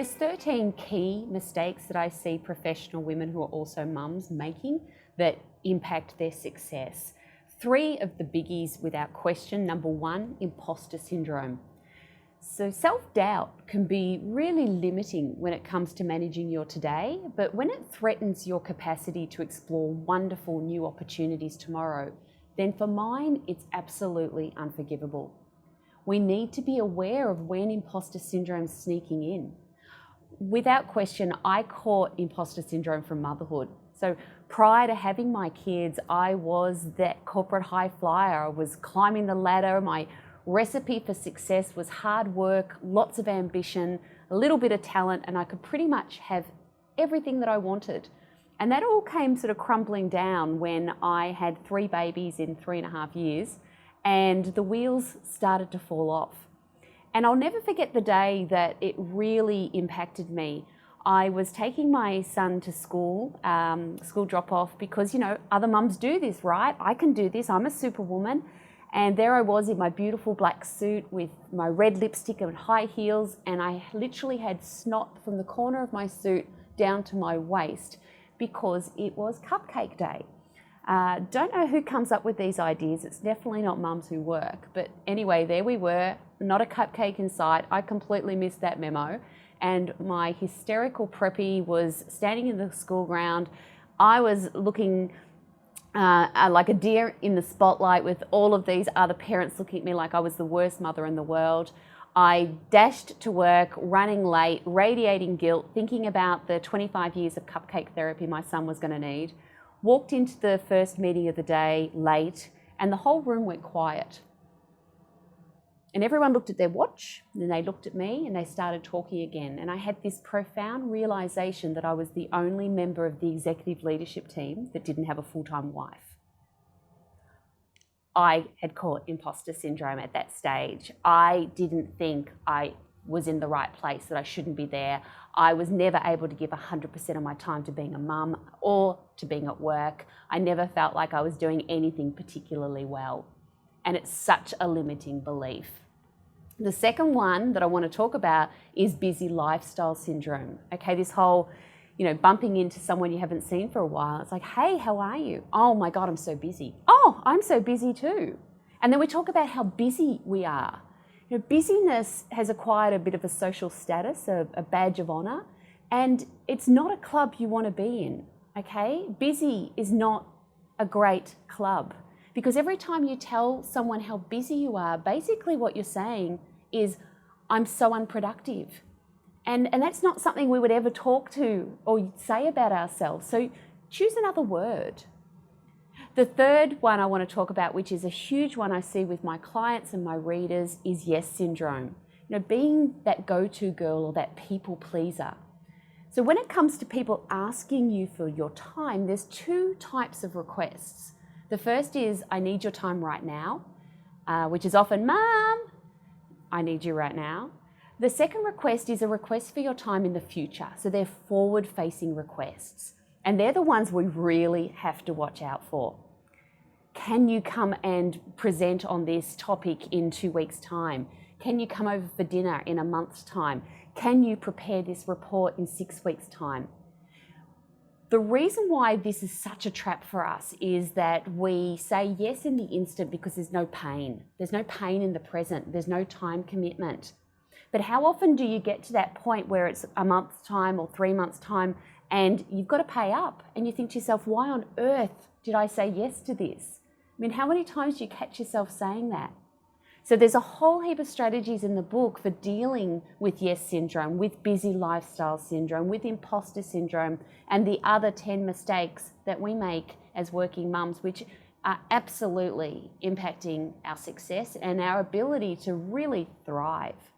there's 13 key mistakes that I see professional women who are also mums making that impact their success. 3 of the biggies without question. Number 1, imposter syndrome. So self-doubt can be really limiting when it comes to managing your today, but when it threatens your capacity to explore wonderful new opportunities tomorrow, then for mine, it's absolutely unforgivable. We need to be aware of when imposter syndrome's sneaking in. Without question, I caught imposter syndrome from motherhood. So prior to having my kids, I was that corporate high flyer. I was climbing the ladder. My recipe for success was hard work, lots of ambition, a little bit of talent, and I could pretty much have everything that I wanted. And that all came sort of crumbling down when I had 3 babies in 3.5 years, and the wheels started to fall off. And I'll never forget the day that it really impacted me. I was taking my son to school drop-off, because, you know, other mums do this, right? I can do this, I'm a superwoman. And there I was in my beautiful black suit with my red lipstick and high heels, and I literally had snot from the corner of my suit down to my waist because it was cupcake day. Don't know who comes up with these ideas. It's definitely not mums who work. But anyway, there we were, not a cupcake in sight. I completely missed that memo. And my hysterical preppy was standing in the school ground. I was looking like a deer in the spotlight with all of these other parents looking at me like I was the worst mother in the world. I dashed to work, running late, radiating guilt, thinking about the 25 years of cupcake therapy my son was going to need. Walked into the first meeting of the day late, and the whole room went quiet. And everyone looked at their watch, and then they looked at me, and they started talking again. And I had this profound realization that I was the only member of the executive leadership team that didn't have a full-time wife. I had caught imposter syndrome at that stage. I didn't think I was in the right place, that I shouldn't be there. I was never able to give 100% of my time to being a mum or to being at work. I never felt like I was doing anything particularly well. And it's such a limiting belief. The second one that I want to talk about is busy lifestyle syndrome. Okay, this whole, bumping into someone you haven't seen for a while. It's like, hey, how are you? Oh my God, I'm so busy. Oh, I'm so busy too. And then we talk about how busy we are. Busyness has acquired a bit of a social status, a badge of honor, and it's not a club you want to be in, okay? Busy is not a great club, because every time you tell someone how busy you are, basically what you're saying is, I'm so unproductive. And that's not something we would ever talk to or say about ourselves. So choose another word. The third one I want to talk about, which is a huge one I see with my clients and my readers, is yes syndrome. Being that go-to girl or that people pleaser. So when it comes to people asking you for your time, there's 2 types of requests. The first is, I need your time right now, which is often, Mom, I need you right now. The second request is a request for your time in the future. So they're forward-facing requests. And they're the ones we really have to watch out for. Can you come and present on this topic in 2 weeks' time? Can you come over for dinner in a month's time? Can you prepare this report in 6 weeks' time? The reason why this is such a trap for us is that we say yes in the instant because there's no pain. There's no pain in the present. There's no time commitment. But how often do you get to that point where it's a month's time or 3 months' time and you've got to pay up, and you think to yourself, why on earth did I say yes to this? I mean, how many times do you catch yourself saying that? So there's a whole heap of strategies in the book for dealing with yes syndrome, with busy lifestyle syndrome, with imposter syndrome, and the other 10 mistakes that we make as working mums, which are absolutely impacting our success and our ability to really thrive.